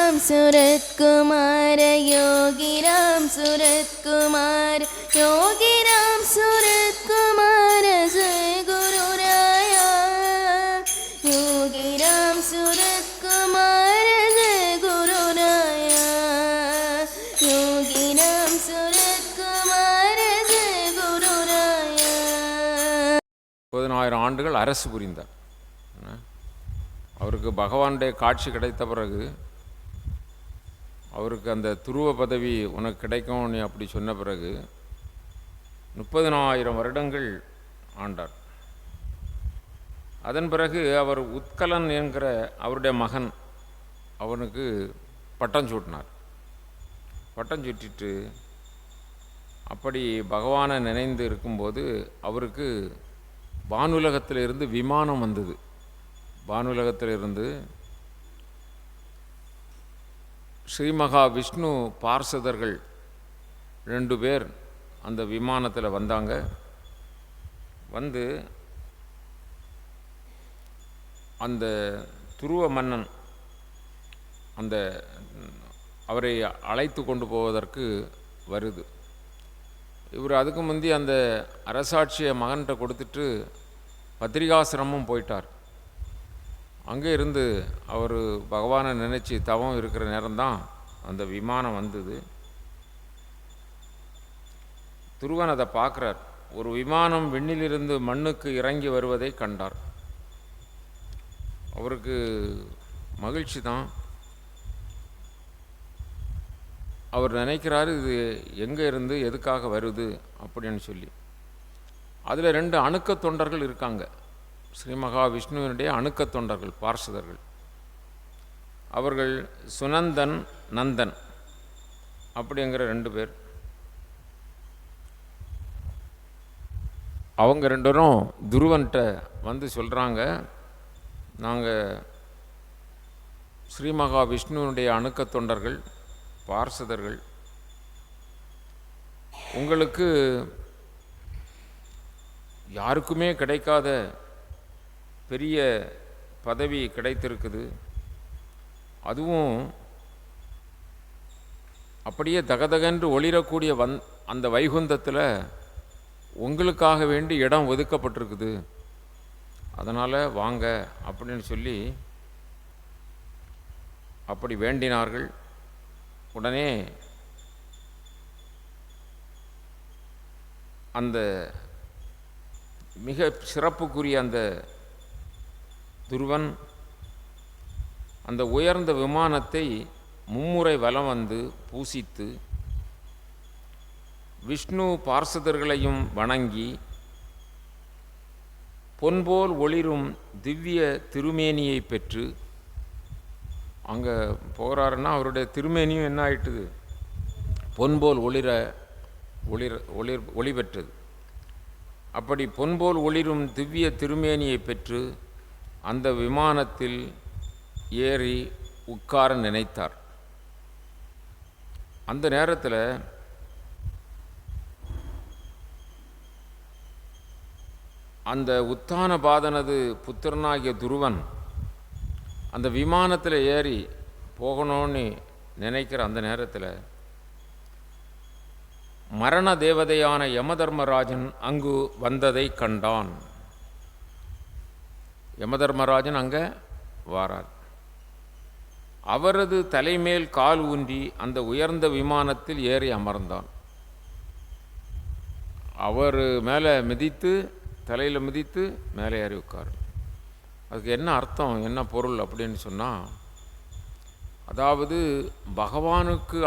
सूरत कुमार योगी राम सूरत कुमार योगी राम सूरत कुमार जय गुरु राया योगी राम सूरत कुमार जय गुरु राया योगी राम सूरत कुमार जय गुरु राया 30,000 ஆண்டுகள் அரசு புரிந்தார். அவருக்கு பகவானுடைய காட்சி கிடைத்த பிறகு அவருக்கு அந்த துருவ பதவி உனக்கு கிடைக்கும் அப்படி சொன்ன பிறகு 30,000 வருடங்கள் ஆண்டார். அதன் பிறகு அவர் உத்கலன் என்கிற அவருடைய மகன் அவனுக்கு பட்டம் சூட்டினார். பட்டம் சூட்டிட்டு அப்படி பகவானை நினைந்து இருக்கும்போது அவருக்கு வானுலகத்திலிருந்து விமானம் வந்தது. வானுலகத்திலிருந்து ஸ்ரீ மகா விஷ்ணு பார்ஷதர்கள் 2 பேர் அந்த விமானத்தில் வந்தாங்க. வந்து அந்த துருவ மன்னன் அந்த அவரை அழைத்து கொண்டு போவதற்கு வருது. இவர் அதுக்கு முந்தி அந்த அரசாட்சியை மகன்கிட்ட கொடுத்துட்டு பத்திரிகாசிரமும் போயிட்டார். அங்கே இருந்து அவர் பகவானை நினச்சி தவம் இருக்கிற நேரம்தான் அந்த விமானம் வந்தது. துருவன் அதை பார்க்குறார். ஒரு விமானம் விண்ணிலிருந்து மண்ணுக்கு இறங்கி வருவதை கண்டார். அவருக்கு மகிழ்ச்சி தான். அவர் நினைக்கிறாரு இது எங்கே இருந்து எதுக்காக வருது அப்படின்னு சொல்லி. அதில் 2 அணுக்க தொண்டர்கள் இருக்காங்க. ஸ்ரீ மகாவிஷ்ணுவினுடைய அணுக்க தொண்டர்கள் பார்ஷதர்கள். அவர்கள் சுனந்தன் நந்தன் அப்படிங்கிற 2 பேர். அவங்க 2 பேரும் துருவன்கிட்ட வந்து சொல்கிறாங்க, நாங்கள் ஸ்ரீ மகாவிஷ்ணுவினுடைய அணுக்க தொண்டர்கள் பார்ஷதர்கள். உங்களுக்கு யாருக்குமே கிடைக்காத பெரிய பதவி கிடைத்திருக்குது. அதுவும் அப்படியே தகதகென்று ஒளிரக்கூடிய அந்த வைகுந்தத்தில் உங்களுக்காக வேண்டி இடம் ஒதுக்கப்பட்டிருக்குது. அதனால் வாங்க அப்படின்னு சொல்லி அப்படி வேண்டினார்கள். உடனே அந்த மிக சிறப்புக்குரிய அந்த துருவன் அந்த உயர்ந்த விமானத்தை மும்முறை வலம் வந்து பூசித்து விஷ்ணு பார்ஷதர்களையும் வணங்கி பொன்போல் ஒளிரும் திவ்ய திருமேனியை பெற்று அங்கே போகிறாருன்னா அவருடைய திருமேனியும் என்ன ஆயிட்டுது, பொன்போல் ஒளி பெற்றது. அப்படி பொன்போல் ஒளிரும் திவ்ய திருமேனியை பெற்று அந்த விமானத்தில் ஏறி உட்கார நினைத்தார். அந்த நேரத்தில் அந்த உத்தானபாதனது புத்திரனாகிய துருவன் அந்த விமானத்தில் ஏறி போகணும்னு நினைக்கிற அந்த நேரத்தில் மரண தேவதையான யமதர்மராஜன் அங்கு வந்ததை கண்டான். யமதர்மராஜன் அங்கே வாரார். அவரது தலைமேல் கால் ஊன்றி அந்த உயர்ந்த விமானத்தில் ஏறி அமர்ந்தான். அவர் மேலே மிதித்து தலையில் மிதித்து மேலே ஏறி உட்கார். அதுக்கு என்ன அர்த்தம், என்ன பொருள் அப்படின்னு சொன்னால், அதாவது பகவானுக்கு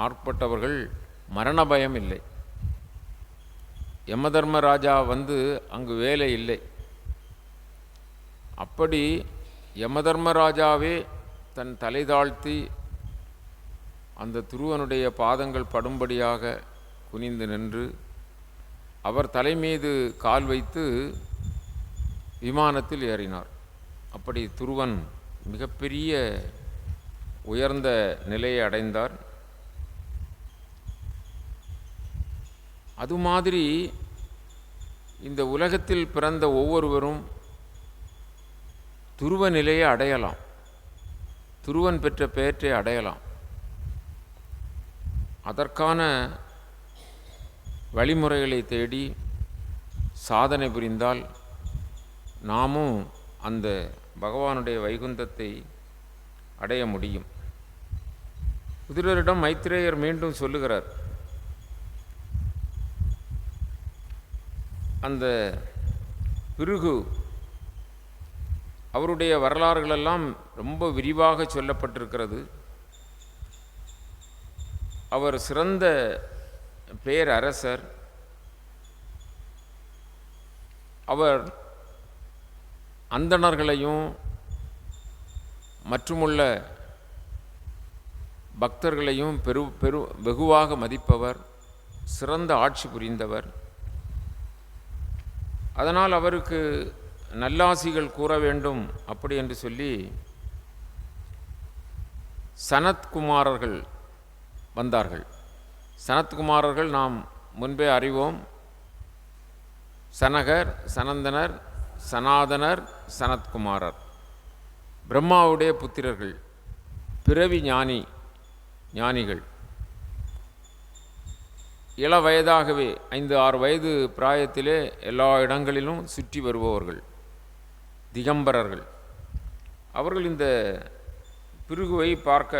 ஆட்பட்டவர்கள் மரண பயம் இல்லை. யமதர்மராஜா வந்து அங்கு வேலை இல்லை. அப்படி யமதர்மராஜாவே தன் தலை தாழ்த்தி அந்த துருவனுடைய பாதங்கள் படும்படியாக குனிந்து நின்று அவர் தலைமீது கால் வைத்து விமானத்தில் ஏறினார். அப்படி துருவன் மிகப்பெரிய உயர்ந்த நிலையை அடைந்தார். அது மாதிரி இந்த உலகத்தில் பிறந்த ஒவ்வொருவரும் துருவ நிலையை அடையலாம். துருவன் பெற்ற பெயற்றை அடையலாம். அதற்கான வழிமுறைகளை தேடி சாதனை புரிந்தால் நாமும் அந்த பகவானுடைய வைகுந்தத்தை அடைய முடியும். உதிரரிடம் மைத்ரேயர் மீண்டும் சொல்லுகிறார், அந்த பிருகு அவருடைய வரலாறுகளெல்லாம் ரொம்ப விரிவாக சொல்லப்பட்டிருக்கிறது. அவர் சிறந்த பேரரசர். அவர் அந்தணர்களையும் மற்றுமுள்ள பக்தர்களையும் வெகுவாக மதிப்பவர், சிறந்த ஆட்சி புரிந்தவர். அதனால் அவருக்கு நல்லாசிகள் கூற வேண்டும் அப்படி என்று சொல்லி சனத்குமாரர்கள் வந்தார்கள். சனத்குமாரர்கள் நாம் முன்பே அறிவோம். சனகர், சனந்தனர், சனாதனர், சனத்குமாரர் பிரம்மாவுடைய புத்திரர்கள், பிறவி ஞானிகள். இள வயதாகவே 5-6 வயது பிராயத்திலே எல்லா இடங்களிலும் சுற்றி வருபவர்கள், திகம்பரர்கள். அவர்கள் இந்த பிருகுவை பார்க்க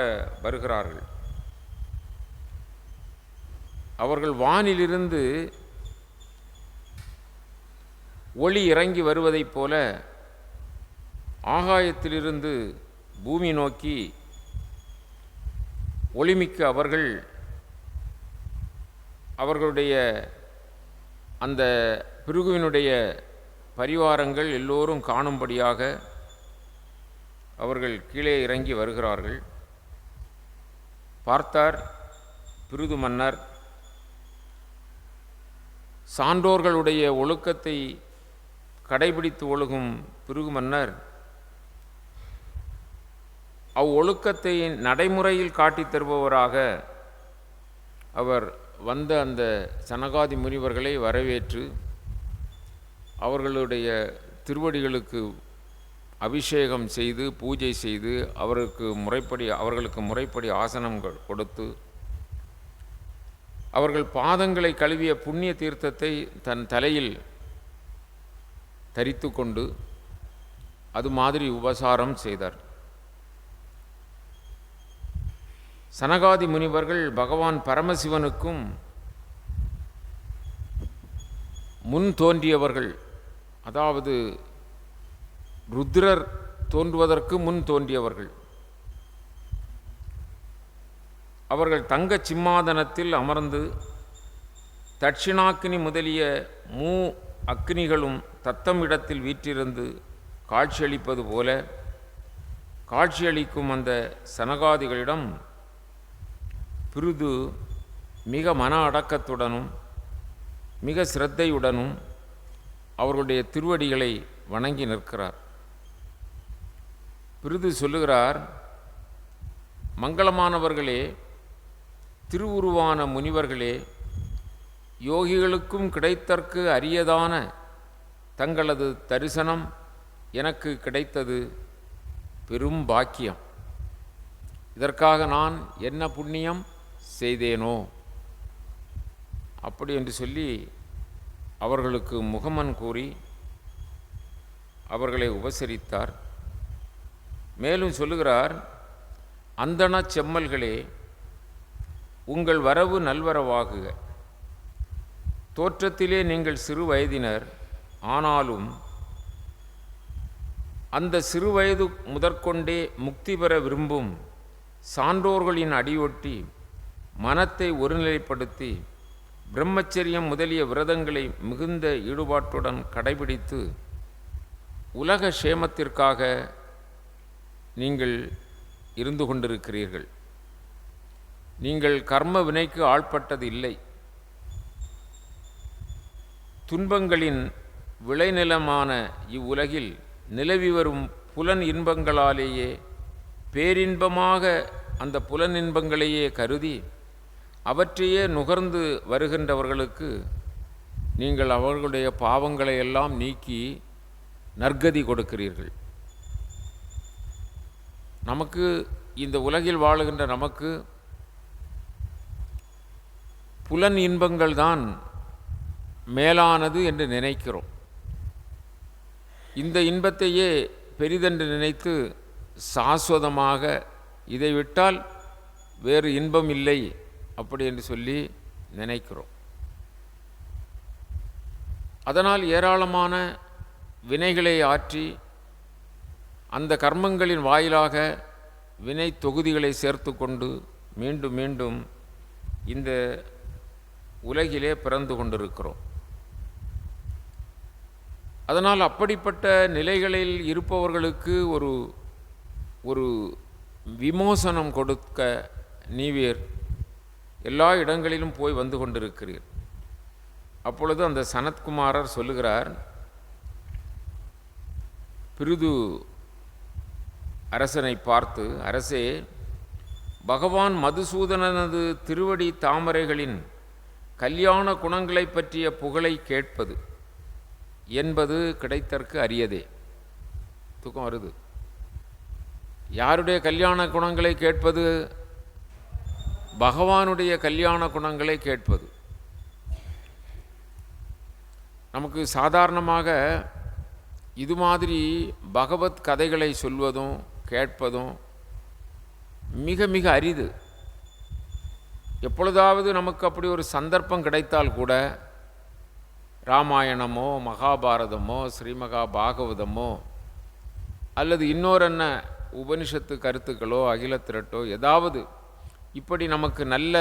வருகிறார்கள். அவர்கள் வானிலிருந்து ஒளி இறங்கி வருவதைப் போல ஆகாயத்திலிருந்து பூமி நோக்கி ஒளிமிக்க அவர்களுடைய அந்த பிருகுவினுடைய பரிவாரங்கள் எல்லோரும் காணும்படியாக அவர்கள் கீழே இறங்கி வருகிறார்கள். பார்த்தார் பிருது மன்னர், சான்றோர்களுடைய ஒழுக்கத்தை கடைபிடித்து ஒழுகும் பிருகு மன்னர் அவ்வொழுக்கத்தை நடைமுறையில் காட்டித் தருபவராக அவர் வந்த அந்த சனகாதி முனிவர்களை வரவேற்று அவர்களுடைய திருவடிகளுக்கு அபிஷேகம் செய்து பூஜை செய்து அவர்களுக்கு முறைப்படி ஆசனம் கொடுத்து அவர்கள் பாதங்களை கழுவிய புண்ணிய தீர்த்தத்தை தன் தலையில் தரித்து கொண்டு அது மாதிரி உபசாரம் செய்தார். சனகாதி முனிவர்கள் பகவான் பரமசிவனுக்கும் முன் தோன்றியவர்கள், அதாவது ருத்ரர் தோன்றுவதற்கு முன் தோன்றியவர்கள். அவர்கள் தங்கச் சிம்மாதனத்தில் அமர்ந்து தட்சிணாக்கினி முதலிய அக்னிகளும் தத்தம் இடத்தில் வீற்றிருந்து காட்சியளிப்பது போல காட்சியளிக்கும் அந்த சனகாதிகளிடம் பிருது மிக மன அடக்கத்துடனும் மிக சிரத்தையுடனும் அவர்களுடைய திருவடிகளை வணங்கி நிற்கிறார். பிருது சொல்லுகிறார், மங்களமானவர்களே, திருவுருவான முனிவர்களே, யோகிகளுக்கும் கிடைத்தற்கு அரியதான தங்களது தரிசனம் எனக்கு கிடைத்தது பெரும் பாக்கியம். இதற்காக நான் என்ன புண்ணியம் செய்தேனோ அப்படி என்று சொல்லி அவர்களுக்கு முகமன் கூறி அவர்களை உபசரித்தார். மேலும் சொல்லுகிறார், அந்தண செம்மல்களே, உங்கள் வரவு நல்வரவாகுக. தோற்றத்திலே நீங்கள் சிறு வயதினர், ஆனாலும் அந்த சிறு வயது முதற்கொண்டே முக்தி பெற விரும்பும் சான்றோர்களின் அடியொட்டி மனத்தை ஒருநிலைப்படுத்தி பிரம்மச்சரியம் முதலிய விரதங்களை மிகுந்த ஈடுபாட்டுடன் கடைபிடித்து உலக சேமத்திற்காக நீங்கள் இருந்து கொண்டிருக்கிறீர்கள். நீங்கள் கர்ம வினைக்கு ஆட்பட்டது இல்லை. துன்பங்களின் விளைநிலமான இவ்வுலகில் நிலவி வரும் புலன் இன்பங்களாலேயே பேரின்பமாக அந்த புலனின்பங்களையே கருதி அவற்றையே நுகர்ந்து வருகின்றவர்களுக்கு நீங்கள் அவர்களுடைய பாவங்களை எல்லாம் நீக்கி நற்கதி கொடுக்கிறீர்கள். நமக்கு இந்த உலகில் வாழுகின்ற நமக்கு புலன் இன்பங்கள் தான் மேலானது என்று நினைக்கிறோம். இந்த இன்பத்தையே பெரிதென்று நினைத்து சாஸ்வதமாக இதை விட்டால் வேறு இன்பம் இல்லை அப்படி என்று சொல்லி நினைக்கிறோம். அதனால் ஏராளமான வினைகளை ஆற்றி அந்த கர்மங்களின் வாயிலாக வினை தொகுதிகளை சேர்த்து கொண்டு மீண்டும் மீண்டும் இந்த உலகிலே பிறந்து கொண்டிருக்கிறோம். அதனால் அப்படிப்பட்ட நிலைகளில் இருப்பவர்களுக்கு ஒரு விமோசனம் கொடுக்க நீவேர் எல்லா இடங்களிலும் போய் வந்து கொண்டிருக்கிறீர். அப்பொழுது அந்த சனத்குமாரர் சொல்லுகிறார், பிருது அரசனை பார்த்து, அரசே, பகவான் மதுசூதனனது திருவடி தாமரைகளின் கல்யாண குணங்களை பற்றிய புகழை கேட்பது என்பது கிடைத்தற்கு அரியதே. தூக்கம் வருது. யாருடைய கல்யாண குணங்களை கேட்பது? பகவானுடைய கல்யாண குணங்களை கேட்பது. நமக்கு சாதாரணமாக இது மாதிரி பகவத் கதைகளை சொல்வதும் கேட்பதும் மிக மிக அரிது. எப்பொழுதாவது நமக்கு அப்படி ஒரு சந்தர்ப்பம் கிடைத்தால் கூட ராமாயணமோ மகாபாரதமோ ஸ்ரீமகா பாகவதமோ அல்லது இன்னொரென்ன உபனிஷத்து கருத்துக்களோ அகில திரட்டோ ஏதாவது இப்படி நமக்கு நல்ல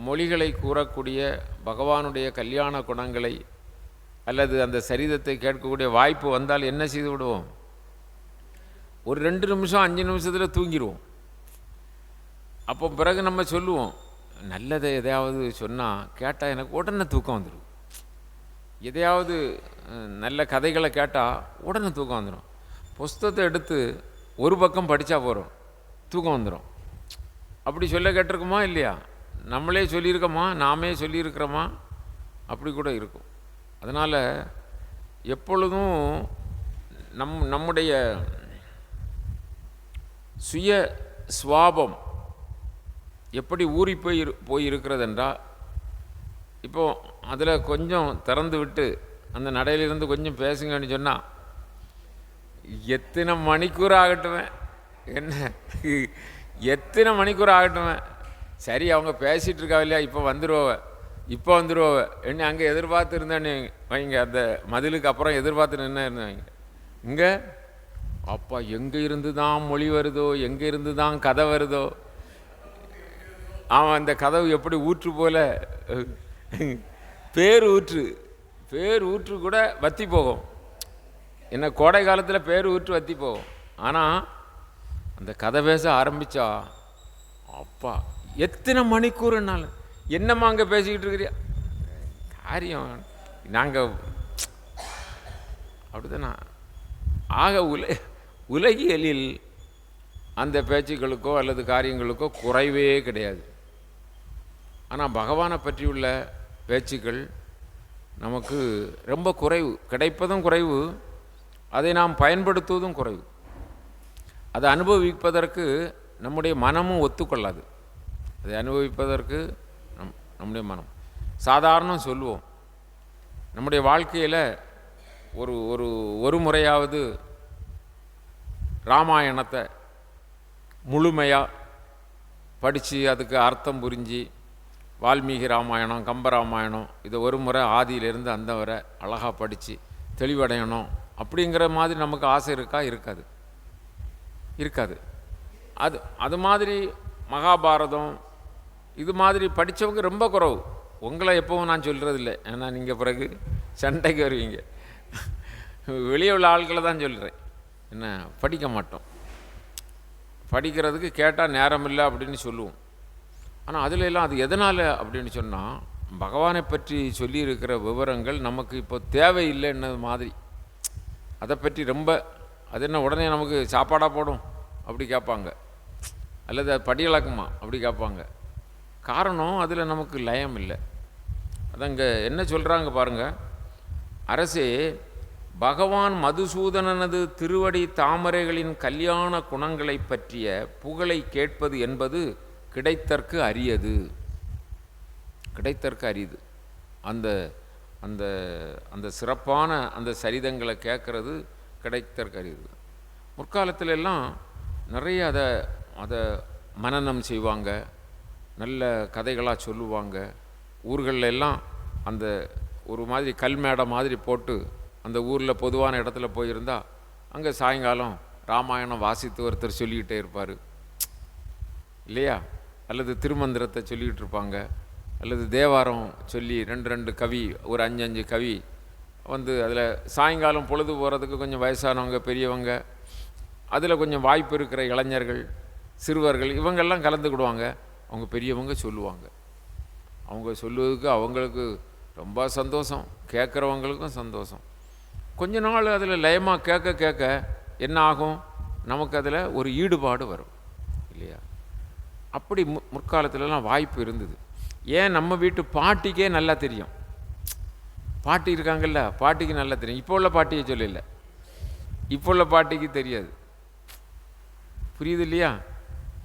மொழிகளை கூறக்கூடிய பகவானுடைய கல்யாண குணங்களை அல்லது அந்த சரிதத்தை கேட்கக்கூடிய வாய்ப்பு வந்தால் என்ன செய்து விடுவோம்? ஒரு 2 நிமிஷம் 5 நிமிஷத்தில் தூங்கிடுவோம். அப்போ பிறகு நம்ம சொல்லுவோம், நல்லதை எதையாவது சொன்னால் கேட்டால் எனக்கு உடனே தூக்கம் வந்துடும். எதையாவது நல்ல கதைகளை கேட்டால் உடனே தூக்கம் வந்துடும். புஸ்தகத்தை எடுத்து ஒரு பக்கம் படித்தா போகிறோம், தூக்கம் வந்துடும். அப்படி சொல்ல கேட்டிருக்குமா இல்லையா? நம்மளே சொல்லியிருக்கோமா, நாமே சொல்லியிருக்கிறோமா? அப்படி கூட இருக்கும். அதனால் எப்பொழுதும் நம்முடைய சுய சுவாபம் எப்படி ஊறி போய் இருக்கிறதென்றால், இப்போது அதில் கொஞ்சம் திறந்து விட்டு அந்த நடையிலிருந்து கொஞ்சம் பேசுங்கன்னு சொன்னால் எத்தனை மணிக்கூர் ஆகட்டுமே, என்ன எத்தனை மணிக்கூர் ஆகட்டுமே, சரி அவங்க பேசிகிட்டு இருக்கா இல்லையா, இப்போ வந்துடுவோவ என்ன அங்கே எதிர்பார்த்து இருந்தேன்னு வைங்க, அந்த மதிலுக்கு அப்புறம் எதிர்பார்த்து நின்று இங்கே அப்பா எங்கே இருந்து தான் மொழி வருதோ, எங்கே இருந்து தான் கதை வருதோ, அவன் அந்த கதவு எப்படி ஊற்று போல பேர் ஊற்று கூட வற்றி போகும். என்ன கோடை காலத்தில் பேர் ஊற்று வற்றி போகும். ஆனால் அந்த கதை பேச ஆரம்பித்தா அப்பா எத்தனை மணிக்கூறுனாலும் என்னம்மா அங்கே பேசிக்கிட்டு இருக்கிறியா காரியம் நாங்கள் அப்படிதானா. ஆக உலகியலில் அந்த பேச்சுக்களுக்கோ அல்லது காரியங்களுக்கோ குறைவே கிடையாது. ஆனால் பகவானை பற்றியுள்ள பேச்சுக்கள் நமக்கு ரொம்ப குறைவு, கிடைப்பதும் குறைவு, அதை நாம் பயன்படுத்துவதும் குறைவு. அதை அனுபவிப்பதற்கு நம்முடைய மனமும் ஒத்துக்கொள்ளாது. அதை அனுபவிப்பதற்கு நம்முடைய மனம் சாதாரணம் சொல்லுவோம். நம்முடைய வாழ்க்கையில் ஒரு முறையாவது ராமாயணத்தை முழுமையாக படித்து அதுக்கு அர்த்தம் புரிஞ்சு, வால்மீகி ராமாயணம் கம்பராமாயணம் இதை ஒரு முறை ஆதியிலிருந்து அந்த வரை அழகாக படித்து தெளிவடையணும் அப்படிங்கிற மாதிரி நமக்கு ஆசை இருக்கா? இருக்காது. அது மாதிரி மகாபாரதம் இது மாதிரி படித்தவங்க ரொம்ப குறவு. உங்களை எப்பவும் நான் சொல்கிறதில்லை, ஏன்னா நீங்கள் பிறகு சண்டைக்கு வருவீங்க. வெளியே உள்ள ஆட்களை தான் சொல்கிறேன். என்ன படிக்க மாட்டோம், படிக்கிறதுக்கு கேட்டால் நேரம் இல்லை அப்படின்னு சொல்லுவோம். ஆனால் அதில் எல்லாம் அது எதனால் அப்படின்னு சொன்னால், பகவானை பற்றி சொல்லியிருக்கிற விவரங்கள் நமக்கு இப்போ தேவையில்லைன்னது மாதிரி. அதை பற்றி ரொம்ப அது என்ன உடனே நமக்கு சாப்பாடாக போடும் அப்படி கேட்பாங்க, அல்லது அது படியலாக்குமா அப்படி கேட்பாங்க. காரணம் அதில் நமக்கு லயம் இல்லை. அதங்க என்ன சொல்கிறாங்க பாருங்கள், அரசே, பகவான் மதுசூதனனது திருவடி தாமரைகளின் கல்யாண குணங்களை பற்றிய புகழை கேட்பது என்பது கிடைத்தற்கு அரியது. கிடைத்தற்கு அரியது. அந்த அந்த அந்த சிறப்பான அந்த சரிதங்களை கேட்குறது கிடைத்தற்கு அரியது. முற்காலத்துல எல்லாம் நிறைய அதை மனனம் செய்வாங்க, நல்ல கதைகளாக சொல்லுவாங்க. ஊர்களில் எல்லாம் அந்த ஒரு மாதிரி கல்மேடை மாதிரி போட்டு அந்த ஊரில் பொதுவான இடத்துல போயிருந்தால் அங்கே சாயங்காலம் ராமாயணம் வாசித்து ஒருத்தர் சொல்லிக்கிட்டே இருப்பார் இல்லையா, அல்லது திருமந்திரத்தை சொல்லிக்கிட்டு இருப்பாங்க, அல்லது தேவாரம் சொல்லி ரெண்டு கவி, ஒரு 5 கவி வந்து அதில் சாயங்காலம் பொழுது போகிறதுக்கு கொஞ்சம் வயசானவங்க, பெரியவங்க, அதில் கொஞ்சம் வாய்ப்பு இருக்கிற இளைஞர்கள், சிறுவர்கள் இவங்கெல்லாம் கலந்துக்கிடுவாங்க. அவங்க பெரியவங்க சொல்லுவாங்க. அவங்க சொல்லுவதுக்கு அவங்களுக்கு ரொம்ப சந்தோஷம், கேட்குறவங்களுக்கும் சந்தோஷம். கொஞ்ச நாள் அதில் லயமாக கேட்க கேட்க என்ன ஆகும், நமக்கு அதில் ஒரு ஈடுபாடு வரும் இல்லையா. அப்படி முற்காலத்துலலாம் வாய்ப்பு இருந்தது. ஏன் நம்ம வீட்டு பாட்டிக்கே நல்லா தெரியும், பாட்டி இருக்காங்கல்ல, பாட்டிக்கு நல்லா தெரியும். இப்போ உள்ள பாட்டியை சொல்லல, இப்போ உள்ள பாட்டிக்கு தெரியாது. புரியுது இல்லையா.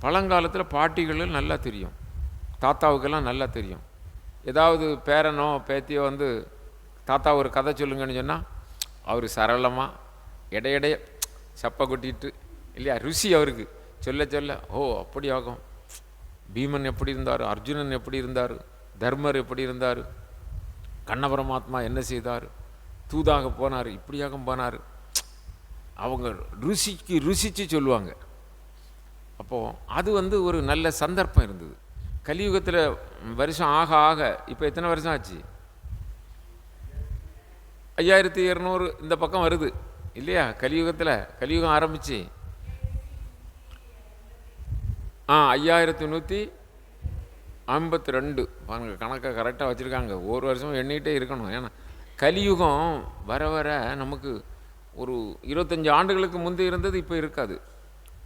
பழங்காலத்தில் பாட்டிகளும் நல்லா தெரியும், தாத்தாவுக்கெல்லாம் நல்லா தெரியும். ஏதாவது பேரனோ பேத்தியோ வந்து தாத்தா ஒரு கதை சொல்லுங்கன்னு சொன்னால் அவர் சரளமாக இடையிடைய சப்பை கொட்டிட்டு இல்லையா, ருசி அவருக்கு சொல்ல சொல்ல ஓ அப்படி ஆகும். பீமன் எப்படி இருந்தார், அர்ஜுனன் எப்படி இருந்தார், தர்மர் எப்படி இருந்தார், கண்ண பரமாத்மா என்ன செய்தார், தூதாக போனார், இப்படியாக போனார். அவங்க ருசித்து சொல்லுவாங்க. அப்போது அது வந்து ஒரு நல்ல சந்தர்ப்பம் இருந்தது. கலியுகத்தில் வருஷம் ஆக ஆக இப்போ எத்தனை வருஷம் ஆச்சு, 5200 இந்த பக்கம் வருது இல்லையா. கலியுகத்தில் கலியுகம் ஆரம்பிச்சு 5152 பாருங்க, கணக்கை கரெக்டாக வச்சுருக்காங்க. ஒரு வருஷம் எண்ணிகிட்டே இருக்கணும். ஏன்னா கலியுகம் வர வர நமக்கு ஒரு 25 ஆண்டுகளுக்கு முந்தைய இருந்தது இப்போ இருக்காது.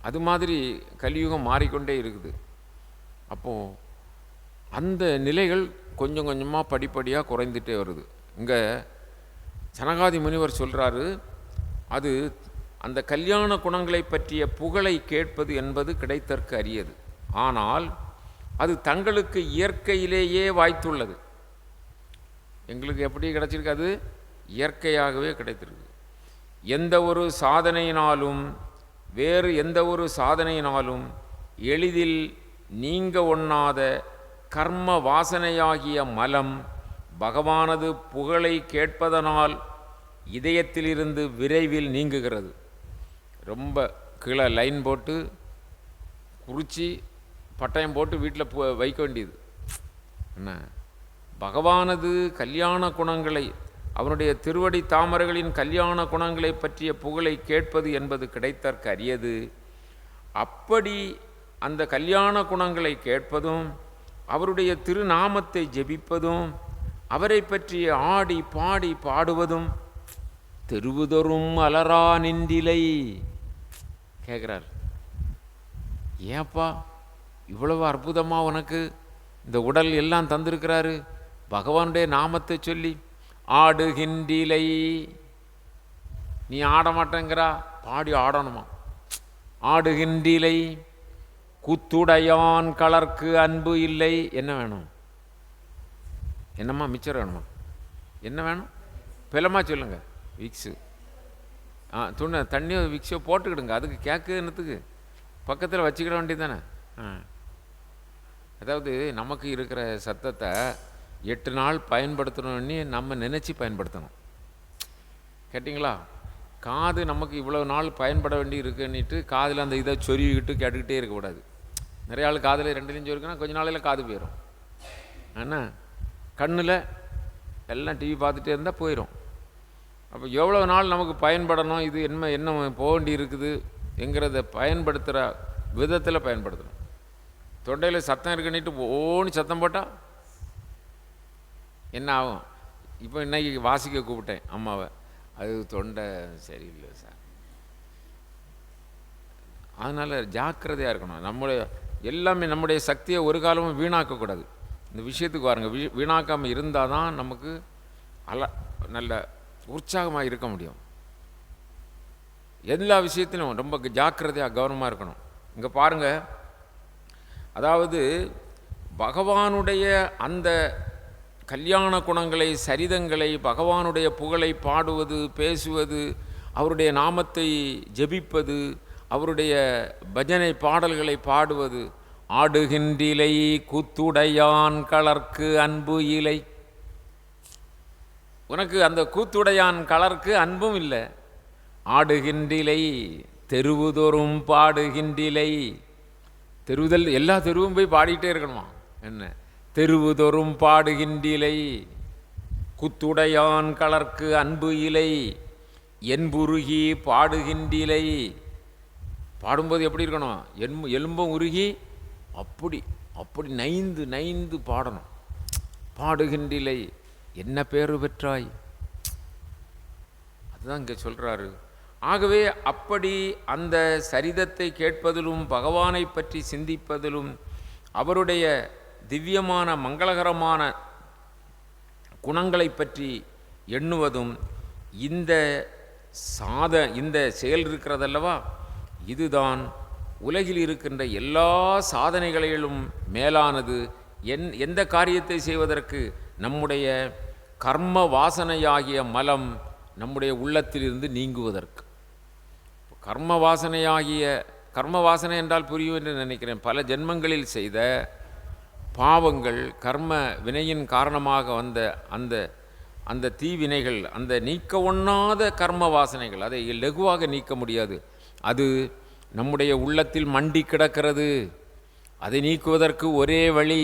அது மாதிரி கலியுகம் மாறிக்கொண்டே இருக்குது. அப்போது அந்த நிலைகள் கொஞ்சம் கொஞ்சமாக படிப்படியாக குறைந்துட்டே வருது. இங்கே சனகாதி முனிவர் சொல்கிறாரு, அது அந்த கல்யாண குணங்களை பற்றிய புகழை கேட்பது என்பது கிடைத்தற்கு அரியது. ஆனால் அது தங்களுக்கு இயற்கையிலேயே வாய்த்துள்ளது. எங்களுக்கு எப்படி கிடைச்சிருக்கு, அது இயற்கையாகவே கிடைத்திருக்கு. எந்த ஒரு சாதனையினாலும் வேறு எந்த ஒரு சாதனையினாலும் எளிதில் நீங்க ஒண்ணாத கர்ம வாசனையாகிய மலம் பகவானது புகழை கேட்பதனால் இதயத்திலிருந்து விரைவில் நீங்குகிறது. ரொம்ப கீழே லைன் போட்டு குறிச்சி பட்டயம் போட்டு வீட்டில் வைக்க வேண்டியது என்ன. பகவானது கல்யாண குணங்களை, அவனுடைய திருவடி தாமரைகளின் கல்யாண குணங்களை பற்றிய புகழை கேட்பது என்பது கிடைத்தற்கு அரியது. அப்படி அந்த கல்யாண குணங்களை கேட்பதும் அவருடைய திருநாமத்தை ஜெபிப்பதும் அவரை பற்றிய ஆடி பாடி பாடுவதும் தெருவுதொரும் அலரா நின்றிலை கேட்குறார். ஏப்பா இவ்வளவு அற்புதமாக உனக்கு இந்த உடல் எல்லாம் தந்திருக்கிறாரு, பகவானுடைய நாமத்தை சொல்லி ஆடுகின்றிலை, நீ ஆட மாட்டேங்கிறா, பாடி ஆடணுமா. ஆடுகின்றிலை கூத்துடையான் கலர்க்கு அன்பு இல்லை. என்ன வேணும், என்னம்மா மிச்சர் வேணுமா, என்ன வேணும், பிளமா சொல்லுங்க. விக்ஸு துணை தண்ணியோ விக்ஸோ போட்டுக்கிடுங்க, அதுக்கு கேட்குறதுக்கு பக்கத்தில் வச்சுக்கிட வேண்டியது தானே. அதாவது நமக்கு இருக்கிற சத்தத்தை 8 நாள் பயன்படுத்தணும்னு நம்ம நினச்சி பயன்படுத்தணும். கேட்டிங்களா. காது நமக்கு இவ்வளோ நாள் பயன்பட வேண்டி இருக்குன்னுட்டு காதில் அந்த இதை சொருவிக்கிட்டு கேட்டுக்கிட்டே இருக்கக்கூடாது. நிறைய ஆள் காதில் 2 இருக்குன்னா கொஞ்ச நாளையில் காது போயிடும். ஆனால் கண்ணில் எல்லாம் டிவி பார்த்துட்டே இருந்தால் போயிடும். அப்போ எவ்வளோ நாள் நமக்கு பயன்படணும், இது என்ன போக வேண்டி இருக்குது என்கிறத பயன்படுத்துகிற விதத்தில் பயன்படுத்தணும். தொண்டையில் சத்தம் இருக்குன்னுட்டு ஓன்னு சத்தம் போட்டால் என்ன ஆகும். இப்போ இன்னைக்கு வாசிக்க கூப்பிட்டேன் அம்மாவை, அது தொண்டை சரியில்லை சார். அதனால் ஜாக்கிரதையாக இருக்கணும். நம்முடைய எல்லாமே நம்முடைய சக்தியை ஒரு காலமும் வீணாக்கக்கூடாது. இந்த விஷயத்துக்கு பாருங்கள், வீணாக்காமல் இருந்தால் தான் நமக்கு நல்ல உற்சாகமாக இருக்க முடியும். எல்லா விஷயத்திலும் ரொம்ப ஜாக்கிரதையாக கவனமாக இருக்கணும். இங்கே பாருங்கள், அதாவது பகவானுடைய அந்த கல்யாண குணங்களை, சரிதங்களை, பகவானுடைய புகழை பாடுவது, பேசுவது, அவருடைய நாமத்தை ஜெபிப்பது, அவருடைய பஜனை பாடல்களை பாடுவது. ஆடுகின்றிலை கூத்துடையான் கலர்க்கு அன்பு இலை. உனக்கு அந்த கூத்துடையான் கலர்க்கு அன்பும் இல்லை. ஆடுகின்றிலை தெருவுதோறும் பாடுகின்றிலை. தெருவுதல் எல்லா தெருவும் போய் பாடிக்கிட்டே இருக்கணுமா என்ன? தெருவுதோறும் பாடுகின்றிலை கூத்துடையான் கலர்க்கு அன்பு இலை என்புருகி பாடுகின்றிலை. பாடும்போது எப்படி இருக்கணும்? எலும்பும் உருகி அப்படி அப்படி நைந்து நைந்து பாடணும். பாடுகின்றிலை என்ன பேரு பெற்றாய், அதுதான் இங்கே சொல்கிறாரு. ஆகவே அப்படி அந்த சரிதத்தை கேட்பதிலும், பகவானை பற்றி சிந்திப்பதிலும், அவருடைய திவ்யமான மங்களகரமான குணங்களை பற்றி எண்ணுவதும், இந்த செயல் இருக்கிறதல்லவா, இதுதான் உலகில் இருக்கின்ற எல்லா சாதனைகளிலும் மேலானது. எந்த காரியத்தை செய்வதற்கு? நம்முடைய கர்ம வாசனையாகிய மலம் நம்முடைய உள்ளத்திலிருந்து நீங்குவதற்கு. கர்ம வாசனை என்றால் புரியும் என்று நினைக்கிறேன். பல ஜென்மங்களில் செய்த பாவங்கள், கர்ம வினையின் காரணமாக வந்த அந்த தீவினைகள், அந்த நீக்க ஒண்ணாத கர்ம வாசனைகள், அதை லகுவாக நீக்க முடியாது. அது நம்முடைய உள்ளத்தில் மண்டி கிடக்கிறது. அதை நீக்குவதற்கு ஒரே வழி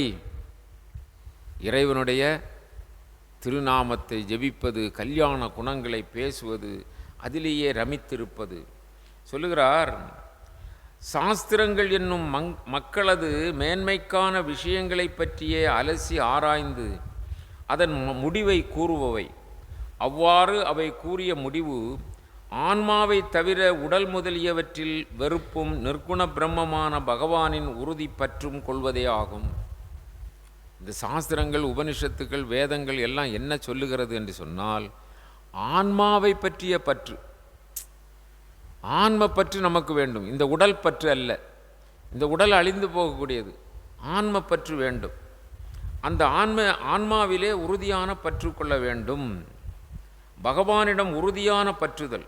இறைவனுடைய திருநாமத்தை ஜெபிப்பது, கல்யாண குணங்களை பேசுவது, அதிலேயே ரமித்திருப்பது. சொல்லுகிறார், சாஸ்திரங்கள் என்னும் மக்களது மேன்மைக்கான விஷயங்களை பற்றியே அலசி ஆராய்ந்து அதன் முடிவை கூறுபவை. அவ்வாறு அவை கூறிய முடிவு ஆன்மாவை தவிர உடல் முதலியவற்றில் வெறுப்பும் நிர்குண பிரம்மமான பகவானின் உறுதி பற்றும் கொள்வதே ஆகும். இந்த சாஸ்திரங்கள், உபனிஷத்துக்கள், வேதங்கள் எல்லாம் என்ன சொல்லுகிறது என்று சொன்னால், ஆன்மாவை பற்றிய பற்று, ஆன்ம பற்று நமக்கு வேண்டும். இந்த உடல் பற்று அல்ல. இந்த உடல் அழிந்து போகக்கூடியது. ஆன்ம பற்று வேண்டும். அந்த ஆன்மாவிலே உறுதியான பற்று கொள்ள வேண்டும். பகவானிடம் உறுதியான பற்றுதல்,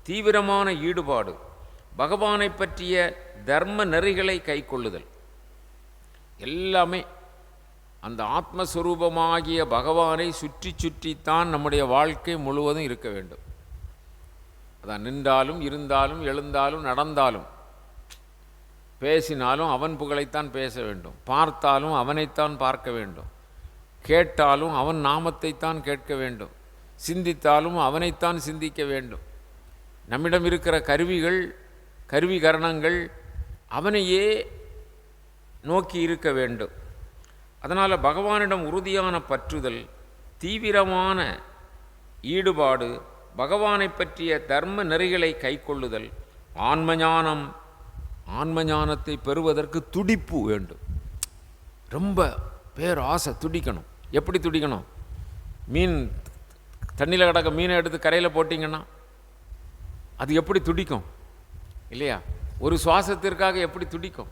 தீவிரமான ஈடுபாடு, பகவானை பற்றிய தர்ம நெறிகளை கைக்கொள்ளுதல், எல்லாமே அந்த ஆத்மஸ்வரூபமாகிய பகவானை சுற்றி சுற்றித்தான் நம்முடைய வாழ்க்கை முழுவதும் இருக்க வேண்டும். அதான் நின்றாலும், இருந்தாலும், எழுந்தாலும், நடந்தாலும், பேசினாலும் அவன் புகழைத்தான் பேச வேண்டும், பார்த்தாலும் அவனைத்தான் பார்க்க வேண்டும், கேட்டாலும் அவன் நாமத்தைத்தான் கேட்க வேண்டும், சிந்தித்தாலும் அவனைத்தான் சிந்திக்க வேண்டும். நம்மிடம் இருக்கிற கருவிகரணங்கள் அவனையே நோக்கி இருக்க வேண்டும். அதனால் பகவானிடம் உறுதியான பற்றுதல், தீவிரமான ஈடுபாடு, பகவானை பற்றிய தர்ம நெறிகளை கைக்கொள்ளுதல், ஆன்ம ஞானத்தை பெறுவதற்கு துடிப்பு வேண்டும். ரொம்ப பேராசை, துடிக்கணும். எப்படி துடிக்கணும்? மீன் தண்ணியில் கிடக்க மீனை எடுத்து கரையில் போட்டிங்கன்னா அது எப்படி துடிக்கும் இல்லையா? ஒரு சுவாசத்திற்காக எப்படி துடிக்கும்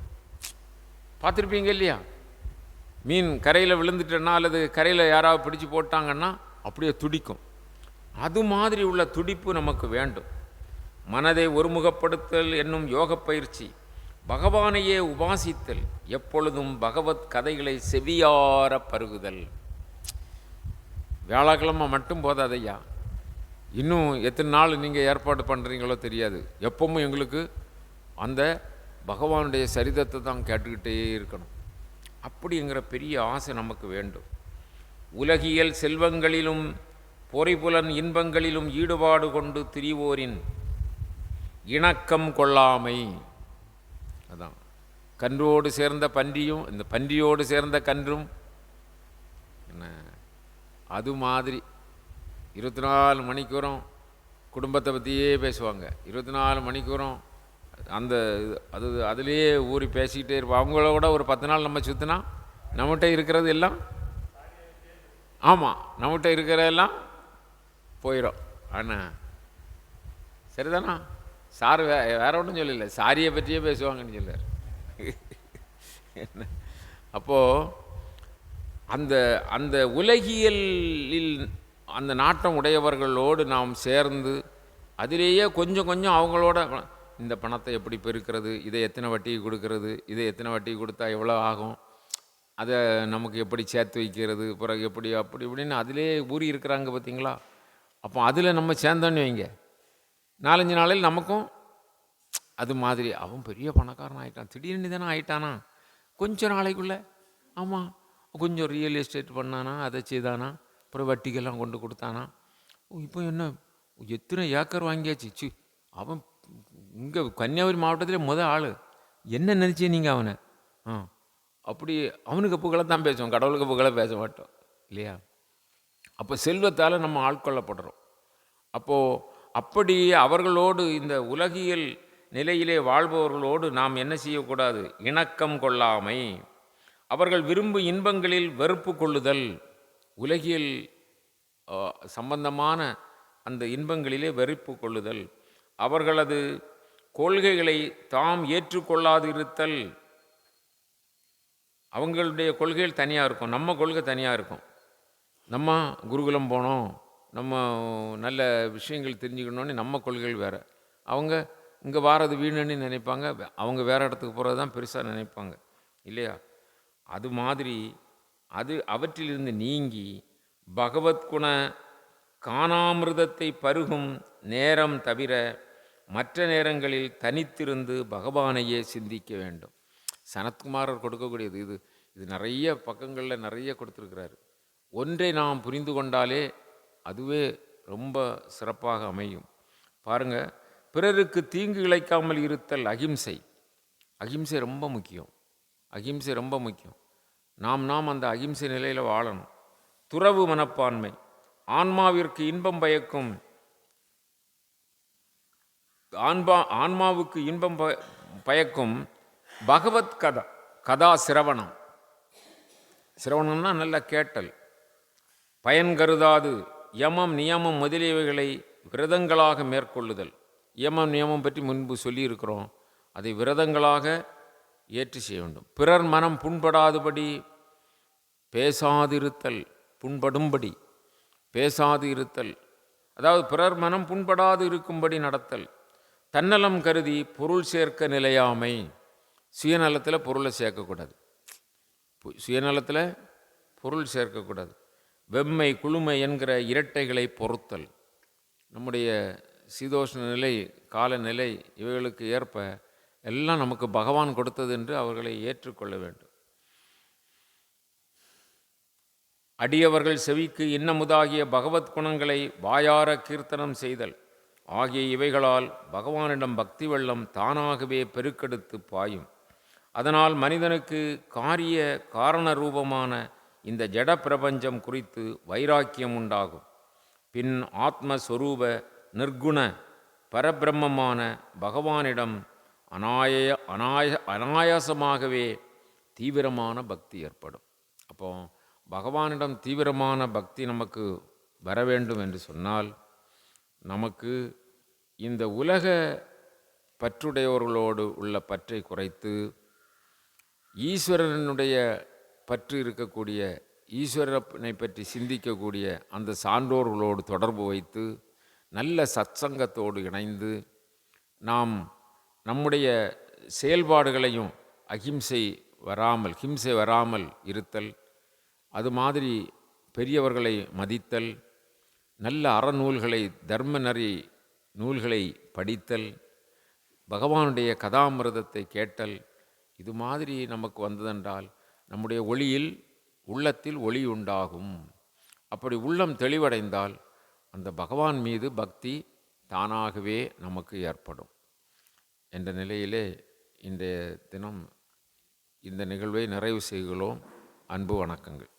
பார்த்துருப்பீங்க இல்லையா? மீன் கரையில் விழுந்துட்டேன்னா அல்லது கரையில் யாராவது பிடிச்சி போட்டாங்கன்னா அப்படியே துடிக்கும். அது மாதிரி உள்ள துடிப்பு நமக்கு வேண்டும். மனதை ஒருமுகப்படுத்தல் என்னும் யோக பயிற்சி, பகவானையே உபாசித்தல், எப்பொழுதும் பகவத் கதைகளை செவியார பருகுதல். வியாழக்கிழமை மட்டும் போதாதையா, இன்னும் எத்தனை நாள் நீங்கள் ஏற்பாடு பண்ணுறீங்களோ தெரியாது. எப்பவும் எங்களுக்கு அந்த பகவானுடைய சரிதத்தை தான் கேட்டுக்கிட்டே இருக்கணும். அப்படிங்கிற பெரிய ஆசை நமக்கு வேண்டும். உலகியல் செல்வங்களிலும் பொறைபுலன் இன்பங்களிலும் ஈடுபாடு கொண்டு திரிவோரின் இணக்கம் கொள்ளாமை. அதான் கன்றோடு சேர்ந்த பன்றியும் இந்த பன்றியோடு சேர்ந்த கன்றும் என்ன அது மாதிரி 24 மணிக்கூறும் குடும்பத்தை பற்றியே பேசுவாங்க. 24 மணிக்கூறும் அந்த அதுலேயே ஊறி பேசிக்கிட்டே இருப்போம். அவங்களோட ஒரு 10 நாள் நம்ம சுற்றினா நம்மகிட்ட இருக்கிறது எல்லாம், ஆமாம், நம்மகிட்ட இருக்கிறதெல்லாம் போயிடும். ஆனால் சரிதானா? சார் வேற ஒன்றும் சொல்லலை, சாரியை பற்றியே பேசுவாங்கன்னு சொல்லார். அப்போது அந்த அந்த உலகியலில் அந்த நாட்டம் உடையவர்களோடு நாம் சேர்ந்து அதிலேயே கொஞ்சம் கொஞ்சம் அவங்களோட இந்த பணத்தை எப்படி பெருக்கிறது, இதை எத்தனை வட்டிக்கு கொடுக்கறது, இதை எத்தனை வட்டிக்கு கொடுத்தா எவ்வளோ ஆகும், அதை நமக்கு எப்படி சேர்த்து வைக்கிறது, பிறகு எப்படி அப்படி இப்படின்னு அதிலே ஊறி இருக்கிறாங்க பார்த்தீங்களா. அப்போ அதில் நம்ம சேர்ந்தோன்னு வைங்க, 4-5 நாளில் நமக்கும் அது மாதிரி அவன் பெரிய பணக்காரன் ஆகிட்டான், திடீர்னு தானே ஆகிட்டானா, கொஞ்சம் நாளைக்குள்ளே. ஆமாம், கொஞ்சம் ரியல் எஸ்டேட் பண்ணானா, அதை செய்தானா, அப்புறம் வட்டிக்கெல்லாம் கொண்டு கொடுத்தானா, இப்போ என்ன எத்தனை ஏக்கர் வாங்கியாச்சு. அவன் இங்கே கன்னியாகுமரி மாவட்டத்திலே ஆள். என்ன நினச்சே நீங்கள் அவனை? அப்படி அவனுக்கு புகழை தான் பேசுவோம், கடவுளுக்கு புகழை பேச மாட்டோம் இல்லையா. அப்போ செல்வத்தால் நம்ம ஆட்கொள்ளப்படுறோம். அப்போது அப்படி அவர்களோடு இந்த உலகியல் நிலையிலே வாழ்பவர்களோடு நாம் என்ன செய்யக்கூடாது? இணக்கம் கொள்ளாமை, அவர்கள் விரும்பும் இன்பங்களில் வெறுப்பு கொள்ளுதல், உலகியல் சம்பந்தமான அந்த இன்பங்களிலே வெறுப்பு கொள்ளுதல், அவர்களது கொள்கைகளை தாம் ஏற்றுக்கொள்ளாது இருத்தல். அவங்களுடைய கொள்கைகள் தனியாக இருக்கும், நம்ம கொள்கை தனியாக இருக்கும். நம்ம குருகுலம் போனோம், நம்ம நல்ல விஷயங்கள் தெரிஞ்சுக்கணுன்னு நம்ம கொள்கைகள் வேறு, அவங்க இங்கே வாரது வீணுன்னு நினைப்பாங்க, அவங்க வேறு இடத்துக்கு போகிறது தான் பெருசாக நினைப்பாங்க இல்லையா. அது மாதிரி அவற்றிலிருந்து நீங்கி பகவத்குண காணாமிருதத்தை பருகும் நேரம் தவிர மற்ற நேரங்களில் தனித்திருந்து பகவானையே சிந்திக்க வேண்டும். சனத்குமாரர் கொடுக்கக்கூடியது இது நிறைய பக்கங்களில் நிறைய கொடுத்துருக்கிறாரு. ஒன்றை நாம் புரிந்து கொண்டாலே அதுவே ரொம்ப சிறப்பாக அமையும். பாருங்கள், பிறருக்கு தீங்கு இழைக்காமல் இருத்தல் அகிம்சை. அகிம்சை ரொம்ப முக்கியம், அகிம்சை ரொம்ப முக்கியம். நாம் அந்த அகிம்சை நிலையில் வாழணும். துறவு மனப்பான்மை, ஆன்மாவிற்கு இன்பம் பயக்கும், ஆன்மாவுக்கு இன்பம் பயக்கும் பகவத் கதா சிரவணம். சிரவணம்னா நல்ல கேட்டல். பயன் கருதாது யமம் நியமம் முதலியவைகளை விரதங்களாக மேற்கொள்ளுதல். யமம் நியமம் பற்றி முன்பு சொல்லியிருக்கிறோம், அதை விரதங்களாக ஏற்றி செய்ய வேண்டும். பிறர் மனம் புண்படாதபடி பேசாதிருத்தல், புண்படும்படி பேசாது இருத்தல், அதாவது பிறர் மனம் புண்படாது இருக்கும்படி நடத்தல். தன்னலம் கருதி பொருள் சேர்க்க நிலையாமை, சுயநலத்தில் பொருளை சேர்க்கக்கூடாது, சுயநலத்தில் பொருள் சேர்க்கக்கூடாது. வெம்மை குளுமை என்கிற இரட்டைகளை பொறுத்தல். நம்முடைய சீதோஷ்ண நிலை, காலநிலை இவைகளுக்கு ஏற்ப எல்லாம் நமக்கு பகவான் கொடுத்தது என்று அவர்களை ஏற்றுக்கொள்ள வேண்டும். அடியவர்கள் செவிக்கு இன்னமுதாகிய பகவத் குணங்களை வாயார கீர்த்தனம் செய்தல் ஆகிய இவைகளால் பகவானிடம் பக்தி வெள்ளம் தானாகவே பெருக்கெடுத்து பாயும். அதனால் மனிதனுக்கு காரண ரூபமான இந்த ஜட பிரபஞ்சம் குறித்து வைராக்கியம் உண்டாகும். பின் ஆத்மஸ்வரூப நிர்குண பரபிரம்மமான பகவானிடம் அனாயாசமாகவே தீவிரமான பக்தி ஏற்படும். அப்போ பகவானிடம் தீவிரமான பக்தி நமக்கு வர வேண்டும் என்று சொன்னால், நமக்கு இந்த உலக பற்றுடையவர்களோடு உள்ள பற்றை குறைத்து ஈஸ்வரனுடைய பற்று இருக்கக்கூடிய, ஈஸ்வரனை பற்றி சிந்திக்கக்கூடிய அந்த சான்றோர்களோடு தொடர்பு வைத்து நல்ல சத்சங்கத்தோடு இணைந்து நாம் நம்முடைய செயல்பாடுகளையும் ஹிம்சை வராமல் இருத்தல், அது மாதிரி பெரியவர்களை மதித்தல், நல்ல அறநூல்களை தர்ம நெறி நூல்களை படித்தல், பகவானுடைய கதாமிருதத்தை கேட்டல், இது மாதிரி நமக்கு வந்ததென்றால் நம்முடைய உள்ளத்தில் ஒளி உண்டாகும். அப்படி உள்ளம் தெளிவடைந்தால் அந்த பகவான் மீது பக்தி தானாகவே நமக்கு ஏற்படும் என்ற நிலையிலே இன்றைய தினம் இந்த நிகழ்வை நிறைவு செய்கிறோம். அன்பு வணக்கங்கள்.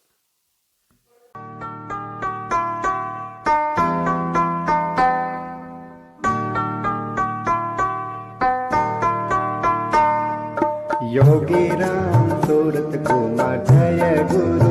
योगी राम सूरत कुमार जय गुरु